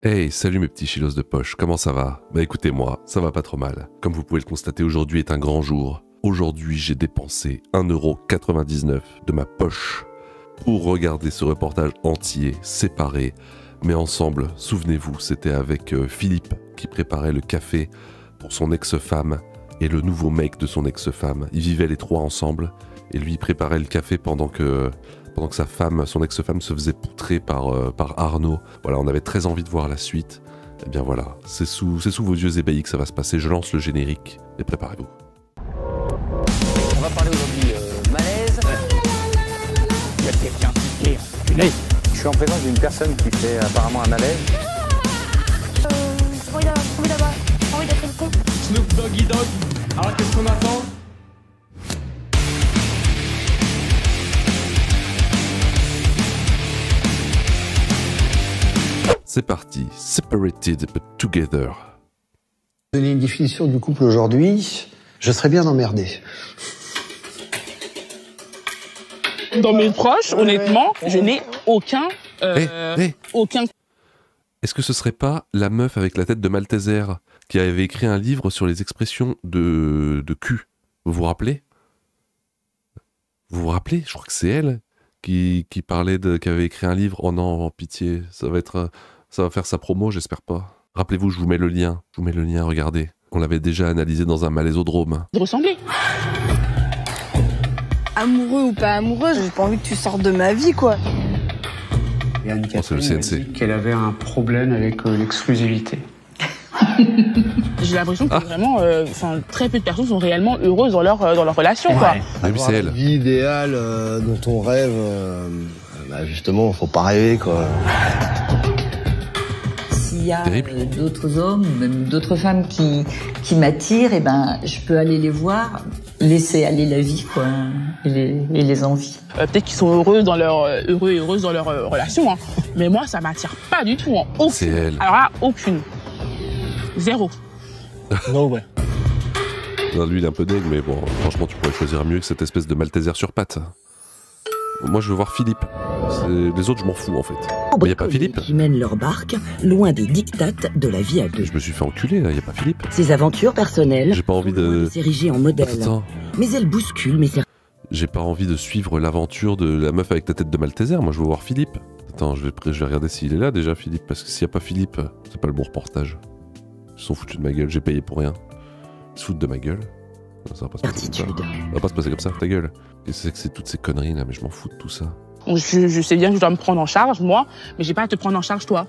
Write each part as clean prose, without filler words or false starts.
Hey, salut mes petits chilos de poche, comment ça va? Bah écoutez-moi, ça va pas trop mal. Comme vous pouvez le constater, aujourd'hui est un grand jour. Aujourd'hui, j'ai dépensé 1,99 € de ma poche pour regarder ce reportage entier, séparé, mais ensemble. Souvenez-vous, c'était avec Philippe qui préparait le café pour son ex-femme et le nouveau mec de son ex-femme. Ils vivaient les trois ensemble et lui préparait le café pendant que sa femme, son ex-femme se faisait poutrer par Arnaud. Voilà, on avait très envie de voir la suite. Et bien voilà, c'est sous vos yeux ébahis que ça va se passer. Je lance le générique et préparez-vous. On va parler aujourd'hui malaise. Il y a quelqu'un qui est enculé. Je suis en présence d'une personne qui fait apparemment un malaise. J'ai envie d'être une con. Snoop Doggy Dogg. Alors qu'est-ce qu'on attend? C'est parti, separated but together. Donner une définition du couple aujourd'hui, je serais bien emmerdé. Dans mes proches, honnêtement, je n'ai aucun... aucun... Est-ce que ce serait pas la meuf avec la tête de Malteser qui avait écrit un livre sur les expressions de cul? Vous vous rappelez? Vous vous rappelez? Je crois que c'est elle qui avait écrit un livre. Oh non, pitié, ça va faire sa promo, j'espère pas. Rappelez-vous, je vous mets le lien, regardez. On l'avait déjà analysé dans un malaisodrome. De ressembler. Amoureux ou pas amoureux, j'ai pas envie que tu sortes de ma vie, quoi. Et Anne-Catherine c'est le CNC. m'a dit qu'elle avait un problème avec l'exclusivité. J'ai l'impression que vraiment, très peu de personnes sont réellement heureuses dans leur relation, quoi. Ah oui, c'est elle. La vie idéale dont on rêve, justement, faut pas rêver, quoi. S'il y a Terrible. d'autres hommes, ou même d'autres femmes qui m'attirent, je peux aller les voir, laisser aller la vie, quoi, et les envies. Peut-être qu'ils sont heureux et heureuses dans leur relation, hein. Mais moi, ça m'attire pas du tout, hein. Aucune. C'est elle. Alors là, aucune. Zéro. Non, ouais. Non, lui, il est un peu deg, mais bon, franchement, tu pourrais choisir mieux que cette espèce de Malteser sur pattes. Moi, je veux voir Philippe. Les autres, je m'en fous, en fait. Mais y a pas Philippe. Qui mènent leur barque loin des dictates de la vie à deux. Je me suis fait enculer, là, y a pas Philippe. Ses aventures personnelles J'ai pas envie sont loin de... s'ériger en modèle. Attends, Mais elles bousculent mes j'ai pas envie de suivre l'aventure de la meuf avec la tête de Malteser. Moi, je veux voir Philippe. Attends, je vais regarder s'il est là, déjà, Philippe. Parce que s'il y a pas Philippe, c'est pas le bon reportage. Ils se sont foutus de ma gueule, j'ai payé pour rien. Ils se foutent de ma gueule. Non, ça va pas se passer comme ça. certitudes. Ça va pas se passer comme ça, ta gueule. Qu'est-ce que c'est toutes ces conneries là, mais je m'en fous de tout ça. Je sais bien que je dois me prendre en charge, moi, mais j'ai pas à te prendre en charge, toi.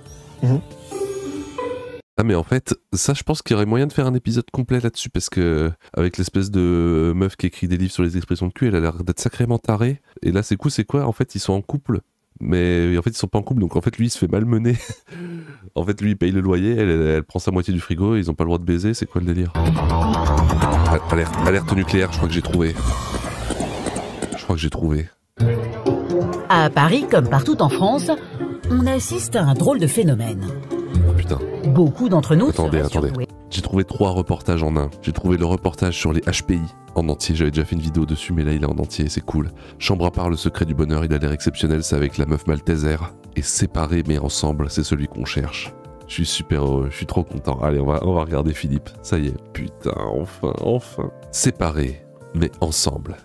Ah mais en fait, ça je pense qu'il y aurait moyen de faire un épisode complet là-dessus parce que avec l'espèce de meuf qui écrit des livres sur les expressions de cul, elle a l'air d'être sacrément tarée. Et là c'est cool, c'est quoi? En fait ils sont en couple, mais en fait ils sont pas en couple, donc en fait lui il se fait malmener. En fait lui il paye le loyer, elle prend sa moitié du frigo, ils ont pas le droit de baiser, c'est quoi le délire? Alerte nucléaire, je crois que j'ai trouvé. À Paris, comme partout en France, on assiste à un drôle de phénomène. Putain. Beaucoup d'entre nous Attendez. seraient surdoués. J'ai trouvé 3 reportages en un. J'ai trouvé le reportage sur les HPI en entier. J'avais déjà fait une vidéo dessus, mais là il est en entier, c'est cool. Chambre à part, le secret du bonheur, il a l'air exceptionnel, c'est avec la meuf Malteser. Et séparés mais ensemble, c'est celui qu'on cherche. Je suis super heureux, je suis trop content. Allez, on va regarder Philippe. Ça y est, putain, enfin. Séparés mais ensemble.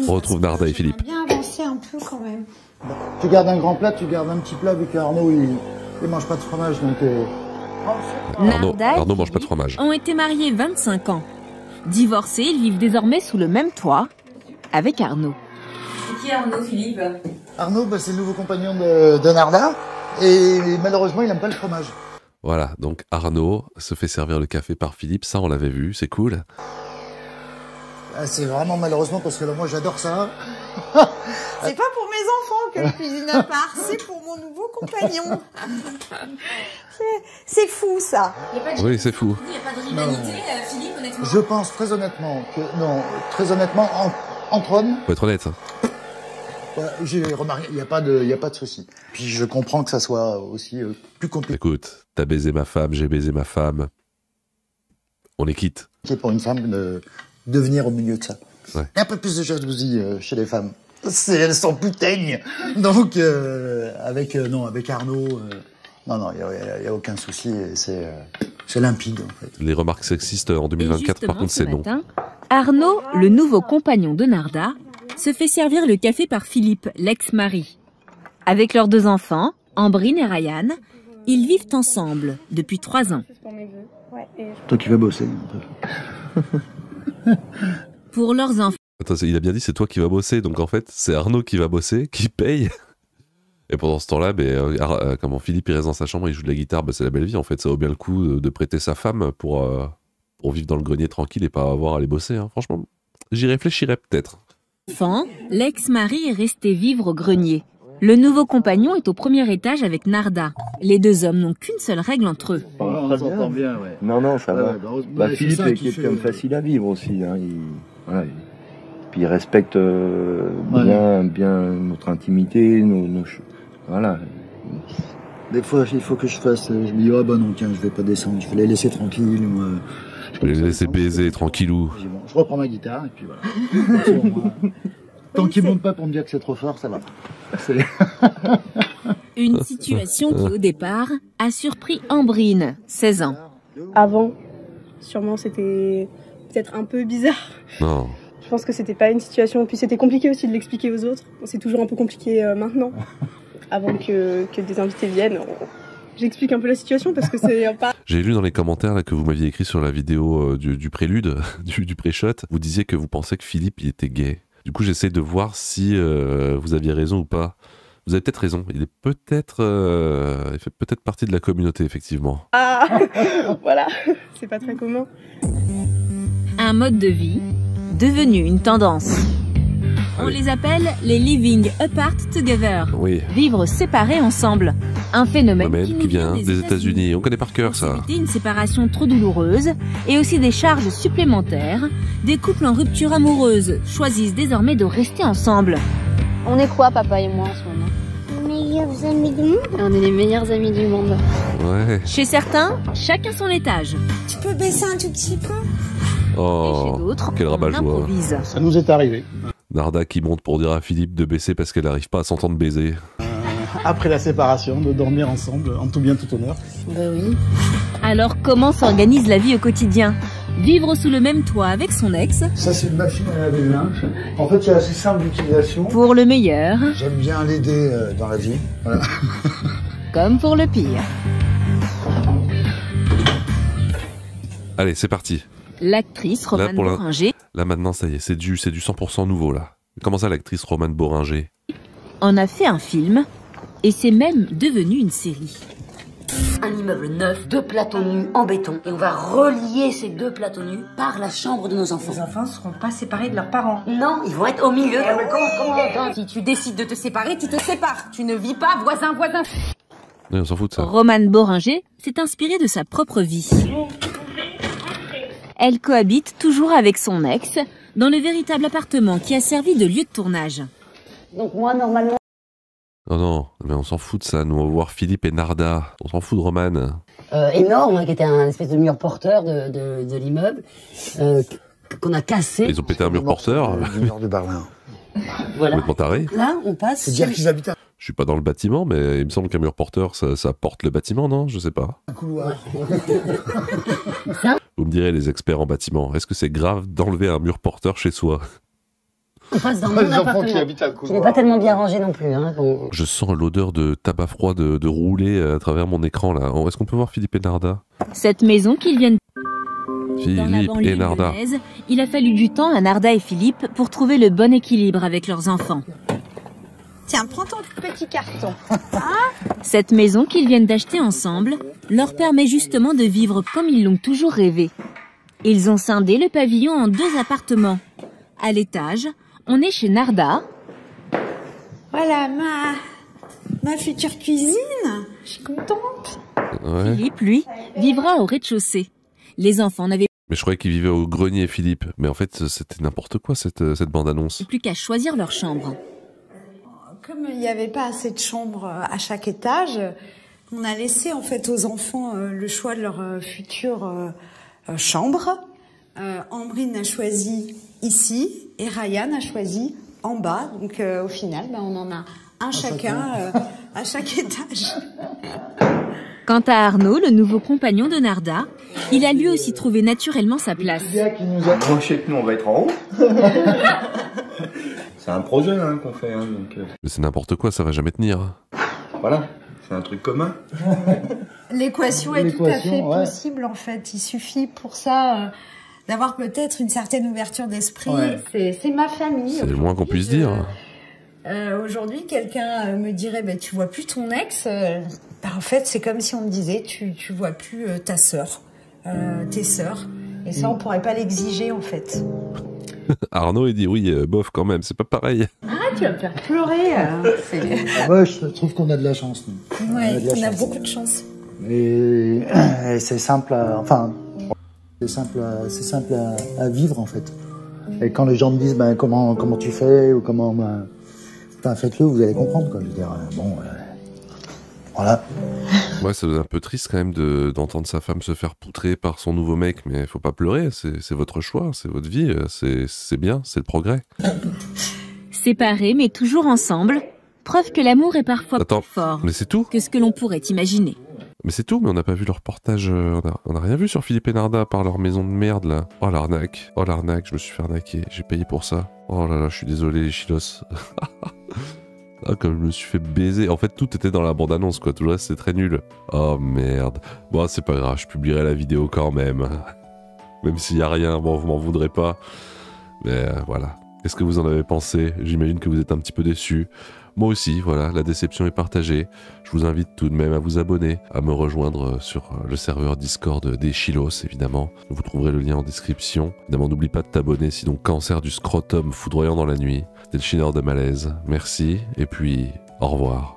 On retrouve Narda et Philippe. Bien avancer un peu quand même. Tu gardes un grand plat, tu gardes un petit plat, vu qu'Arnaud, il mange pas de fromage, donc... Arnaud mange pas de fromage. Ont été mariés 25 ans. Divorcés, ils vivent désormais sous le même toit avec Arnaud. C'est qui Arnaud, Philippe? Arnaud, c'est le nouveau compagnon de Narda, et malheureusement, il aime pas le fromage. Voilà, donc Arnaud se fait servir le café par Philippe, ça on l'avait vu, c'est cool. C'est vraiment malheureusement, parce que là, moi, j'adore ça. C'est pas pour mes enfants que je cuisine à part, c'est pour mon nouveau compagnon. C'est fou, ça. Oui, c'est fou. Il n'y a pas de rivalité, Philippe, honnêtement. Je pense très honnêtement entre hommes, Faut être honnête. voilà, j'ai remarqué, il n'y a pas de souci. Puis je comprends que ça soit aussi plus compliqué Écoute, t'as baisé ma femme, j'ai baisé ma femme. On est quitte. pour une femme de venir au milieu de ça. Ouais. Il y a un peu plus de jalousie chez les femmes. Elles sont plus teignes. Donc avec Arnaud, Non, il y a aucun souci. C'est limpide, en fait. Les remarques sexistes en 2024, par contre, c'est non. Arnaud, le nouveau compagnon de Narda, se fait servir le café par Philippe, l'ex-mari. Avec leurs 2 enfants, Ambrine et Ryan, ils vivent ensemble depuis 3 ans. Toi qui vas bosser un peu. Pour leurs enfants... Attends, il a bien dit c'est toi qui vas bosser, donc en fait, c'est Arnaud qui va bosser, qui paye. Et pendant ce temps-là, comment Philippe il reste dans sa chambre, il joue de la guitare, c'est la belle vie en fait. Ça vaut bien le coup de prêter sa femme pour vivre dans le grenier tranquille et pas avoir à aller bosser. Hein. Franchement, j'y réfléchirais peut-être. Enfant, l'ex-mari est resté vivre au grenier. Le nouveau compagnon est au premier étage avec Narda. Les 2 hommes n'ont qu'une seule règle entre eux. On s'entend bien, ouais. Non, ça va. Philippe est quelqu'un de facile à vivre aussi. Hein. Puis il respecte bien notre intimité, voilà. Des fois, il faut que je fasse. Je me dis, non, tiens, je vais pas descendre. Je vais les laisser tranquilles. Je vais les laisser baiser tranquillou. Bon, je reprends ma guitare et puis voilà. Tant qu'ils montent pas pour me dire que c'est trop fort, ça va. Une situation qui, au départ, a surpris Ambrine, 16 ans. Avant, sûrement, c'était peut-être un peu bizarre. Non. Je pense que c'était pas une situation. Puis c'était compliqué aussi de l'expliquer aux autres. C'est toujours un peu compliqué maintenant. Avant que des invités viennent, j'explique un peu la situation parce que c'est pas... J'ai lu dans les commentaires là, que vous m'aviez écrit sur la vidéo du prélude, du pré-shot. Vous disiez que vous pensiez que Philippe il était gay. Du coup, j'essaie de voir si vous aviez raison ou pas. Vous avez peut-être raison. Il fait peut-être partie de la communauté, effectivement. Ah, voilà, c'est pas très commun. Un mode de vie devenu une tendance. On les appelle les living apart together. Oui. Vivre séparés ensemble. Un phénomène qui vient des États-Unis. On connaît par cœur ça. Une séparation trop douloureuse et aussi des charges supplémentaires. Des couples en rupture amoureuse choisissent désormais de rester ensemble. On est quoi, papa et moi, en ce moment? Les meilleurs amis du monde. On est les meilleurs amis du monde. Ouais. Chez certains, chacun son étage. Tu peux baisser un tout petit peu? Oh, et chez d'autres, quel rabat-joie. Ça nous est arrivé. Narda qui monte pour dire à Philippe de baisser parce qu'elle n'arrive pas à s'entendre baiser. Après la séparation, de dormir ensemble, en tout bien tout honneur. Ben oui. Alors comment s'organise la vie au quotidien? Vivre sous le même toit avec son ex. Ça c'est une machine à laver le linge. En fait c'est assez simple d'utilisation. Pour le meilleur. J'aime bien l'aider dans la vie. Voilà. Comme pour le pire. Allez, c'est parti. L'actrice Romane Boringer. Là maintenant ça y est, c'est du 100% nouveau là. Comment ça l'actrice Romane Boringer en a fait un film et c'est même devenu une série. Un immeuble neuf, 2 plateaux nus en béton et on va relier ces 2 plateaux nus par la chambre de nos enfants. Les enfants ne seront pas séparés de leurs parents. Non, ils vont être au milieu. Mais comment si tu décides de te séparer, tu te sépares. Tu ne vis pas voisin. Oui, on s'en fout de ça. Romane Boringer s'est inspirée de sa propre vie. Elle cohabite toujours avec son ex dans le véritable appartement qui a servi de lieu de tournage. Donc moi, normalement... Non, mais on s'en fout de ça. Nous, on va voir Philippe et Narda. On s'en fout de Romane. Énorme, qui était un espèce de mur porteur de l'immeuble, qu'on a cassé. Ils ont pété un mur porteur. Le mur de Berlin. Voilà. Complètement taré. Là, on passe... C'est dire qu'ils habitent Je suis pas dans le bâtiment, mais il me semble qu'un mur porteur, ça porte le bâtiment, non? Je sais pas. un couloir. Vous me direz, les experts en bâtiment, est-ce que c'est grave d'enlever un mur porteur chez soi? On passe dans mon appartement, qui n'est pas tellement bien rangé non plus. Hein, bon. Je sens l'odeur de tabac froid de rouler à travers mon écran, là. Est-ce qu'on peut voir Philippe et Narda? Cette maison qu'ils viennent... Philippe et Narda. Il a fallu du temps à Narda et Philippe pour trouver le bon équilibre avec leurs enfants. Tiens, prends ton petit carton. Cette maison qu'ils viennent d'acheter ensemble leur permet justement de vivre comme ils l'ont toujours rêvé. Ils ont scindé le pavillon en 2 appartements. À l'étage, on est chez Narda. Voilà ma future cuisine. Je suis contente. Ouais. Philippe, lui, vivra au rez-de-chaussée. Les enfants n'avaient Mais je croyais qu'il vivait au grenier, Philippe. Mais en fait, c'était n'importe quoi, cette bande-annonce. plus qu'à choisir leur chambre. Comme il n'y avait pas assez de chambres à chaque étage, on a laissé en fait aux enfants le choix de leur future chambre. Ambrine a choisi ici et Ryan a choisi en bas. Donc au final, on en a un chacun à chaque étage. Quant à Arnaud, le nouveau compagnon de Narda, il a lui aussi trouvé naturellement sa place. Moi, je sais que nous, on va être en haut. C'est un projet hein, qu'on fait. Hein, donc, Mais c'est n'importe quoi, ça va jamais tenir. Voilà, c'est un truc commun. L'équation est tout à fait possible en fait. Il suffit pour ça d'avoir peut-être une certaine ouverture d'esprit. Ouais. C'est ma famille. C'est le moins qu'on puisse dire. Aujourd'hui, quelqu'un me dirait bah, tu vois plus ton ex. Bah, en fait, c'est comme si on me disait tu vois plus ta sœur, tes sœurs. Et ça, on pourrait pas l'exiger en fait. Arnaud, il dit oui, bof quand même, c'est pas pareil. Ah, tu vas me faire pleurer. Ouais, je trouve qu'on a de la chance. Nous. Ouais, on a beaucoup de chance. Et c'est simple c'est simple à vivre en fait. Et quand les gens me disent ben, comment tu fais ou comment faites-le, vous allez comprendre quoi. Je veux dire voilà. Ouais, ça doit être un peu triste quand même d'entendre sa femme se faire poutrer par son nouveau mec, mais faut pas pleurer, c'est votre choix, c'est votre vie, c'est bien, c'est le progrès. Séparés mais toujours ensemble, preuve que l'amour est parfois plus fort mais c'est tout que ce que l'on pourrait imaginer. Mais c'est tout, mais on n'a pas vu leur reportage, on a rien vu sur Philippe et Narda par leur maison de merde là. Oh l'arnaque, je me suis fait arnaquer, j'ai payé pour ça. Oh là là, je suis désolé les chilos. Ah, comme je me suis fait baiser. En fait, tout était dans la bande-annonce, quoi. Tout le reste, c'est très nul. Oh, merde. Bon, c'est pas grave, je publierai la vidéo quand même. Même s'il y a rien, bon, vous m'en voudrez pas. Mais voilà. Qu'est-ce que vous en avez pensé? J'imagine que vous êtes un petit peu déçus. Moi aussi, voilà, la déception est partagée. Je vous invite tout de même à vous abonner, à me rejoindre sur le serveur Discord des Chilos, évidemment. Vous trouverez le lien en description. Évidemment, n'oublie pas de t'abonner, sinon cancer du scrotum foudroyant dans la nuit. C'était le chineur de malaise. Merci, et puis au revoir.